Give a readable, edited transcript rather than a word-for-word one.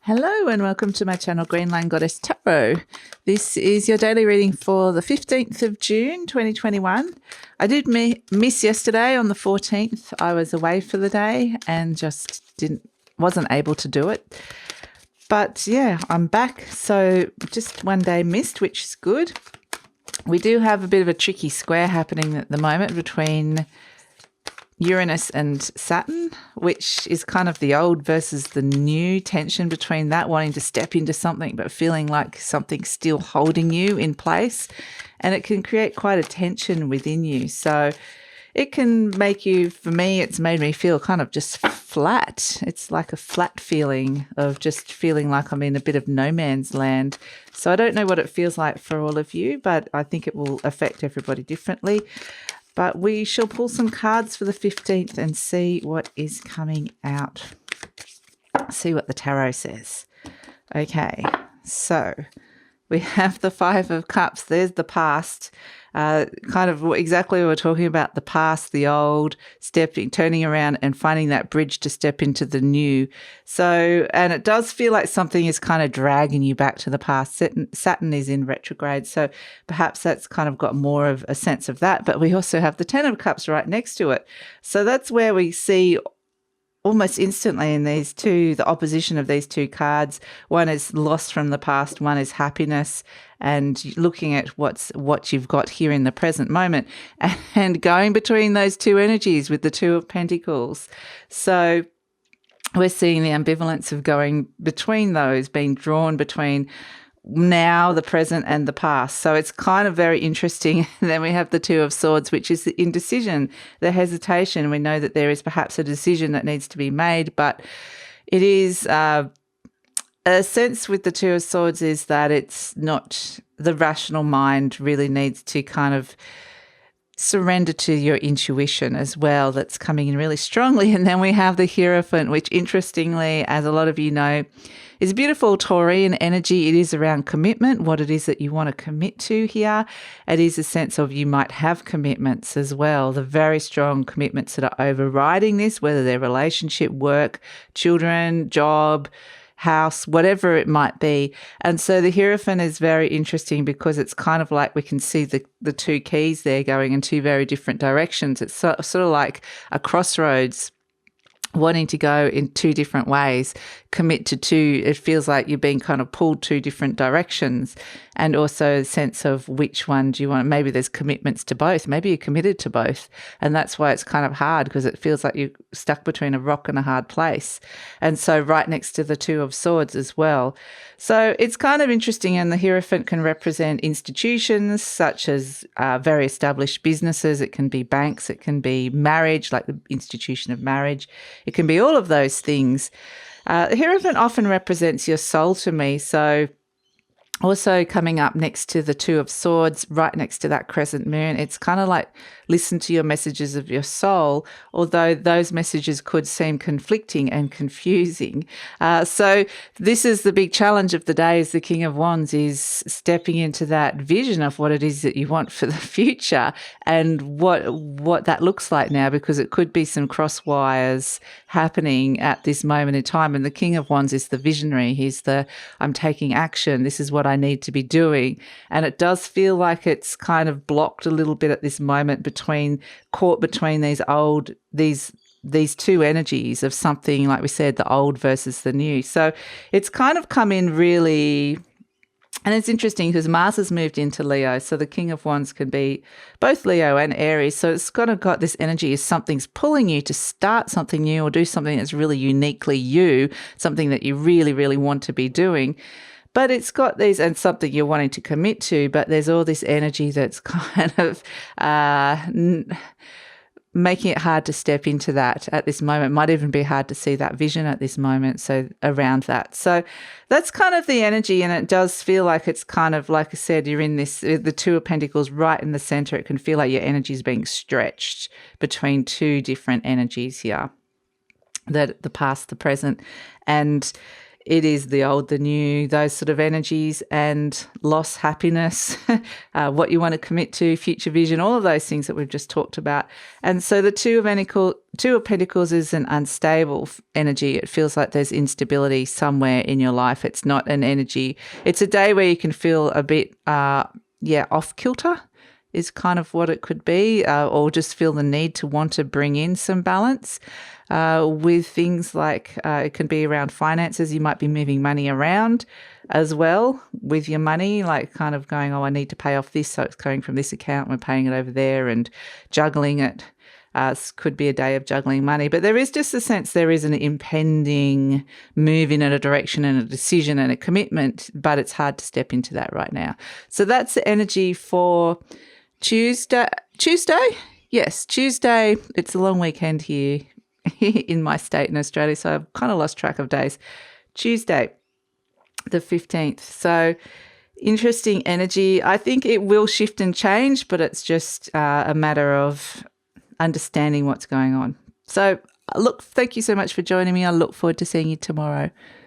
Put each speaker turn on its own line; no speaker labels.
Hello and welcome to my channel Greenland Goddess Tarot. This is your daily reading for the 15th of June 2021. I did miss yesterday on the 14th. I was away for the day and just wasn't able to do it. But yeah, I'm back. So just one day missed, which is good. We do have a bit of a tricky square happening at the moment between Uranus and Saturn, which is kind of the old versus the new tension between that, wanting to step into something but feeling like something's still holding you in place. And it can create quite a tension within you. So it can make you, for me, it's made me feel kind of just flat. It's like a flat feeling of just feeling like I'm in a bit of no man's land. So I don't know what it feels like for all of you, but I think it will affect everybody differently. But we shall pull some cards for the 15th and see what is coming out. See what the tarot says. Okay, so we have the Five of Cups. There's the past. Kind of exactly what we're talking about, the past, the old, turning around and finding that bridge to step into the new. So, and it does feel like something is kind of dragging you back to the past. Saturn is in retrograde, so perhaps that's kind of got more of a sense of that. But we also have the Ten of Cups right next to it. So that's where we see almost instantly in these two, the opposition of these two cards. One is loss from the past, one is happiness, and looking at what you've got here in the present moment and going between those two energies with the Two of Pentacles. So we're seeing the ambivalence of going between those, being drawn between now, the present, and the past. So it's kind of very interesting. And then we have the Two of Swords, which is the indecision, the hesitation. We know that there is perhaps a decision that needs to be made, but it is a sense with the Two of Swords is that it's not, the rational mind really needs to kind of surrender to your intuition as well. That's coming in really strongly. And then we have the Hierophant, which interestingly, as a lot of you know, is beautiful Taurian energy. It is around commitment, what it is that you want to commit to here. It is a sense of you might have commitments as well, the very strong commitments that are overriding this, whether they're relationship, work, children, job, house, whatever it might be. And so the Hierophant is very interesting because it's kind of like we can see the two keys there going in two very different directions. It's sort of like a crossroads, wanting to go in two different ways, commit to two. It feels like you're being kind of pulled two different directions, and also a sense of which one do you want. Maybe there's commitments to both. Maybe you're committed to both, and that's why it's kind of hard, because it feels like you're stuck between a rock and a hard place. And so right next to the Two of Swords as well. So it's kind of interesting, and the Hierophant can represent institutions such as very established businesses. It can be banks. It can be marriage, like the institution of marriage. It can be all of those things. The Hierophant often represents your soul to me. So also coming up next to the Two of Swords, right next to that crescent moon, it's kind of like listen to your messages of your soul, although those messages could seem conflicting and confusing. So this is the big challenge of the day, is the King of Wands is stepping into that vision of what it is that you want for the future and what that looks like now, because it could be some cross wires happening at this moment in time. And the King of Wands is the visionary. He's the, I'm taking action. This is what I need to be doing. And it does feel like it's kind of blocked a little bit at this moment, caught between these two energies of something, like we said, the old versus the new. So it's kind of come in really, and it's interesting because Mars has moved into Leo. So the King of Wands can be both Leo and Aries. So it's kind of got this energy as something's pulling you to start something new or do something that's really uniquely you, something that you really, really want to be doing. But it's got these, and something you're wanting to commit to, but there's all this energy that's kind of making it hard to step into that at this moment. Might even be hard to see that vision at this moment, so around that. So that's kind of the energy, and it does feel like it's kind of, like I said, you're in this, the Two of Pentacles right in the center. It can feel like your energy is being stretched between two different energies here, the past, the present, and it is the old, the new, those sort of energies, and loss, happiness, what you want to commit to, future vision, all of those things that we've just talked about. And so the Two of Pentacles is an unstable energy. It feels like there's instability somewhere in your life. It's not an energy. It's a day where you can feel a bit, off kilter is kind of what it could be, or just feel the need to want to bring in some balance with things like it can be around finances. You might be moving money around as well with your money, like kind of going, oh, I need to pay off this, so it's going from this account, we're paying it over there, and juggling it. Could be a day of juggling money, but there is just a sense there is an impending move in a direction and a decision and a commitment, but it's hard to step into that right now. So that's the energy for Tuesday? Yes, Tuesday. It's a long weekend here in my state in Australia, so I've kind of lost track of days. Tuesday, the 15th. So interesting energy. I think it will shift and change, but it's just a matter of understanding what's going on. So look, thank you so much for joining me. I look forward to seeing you tomorrow.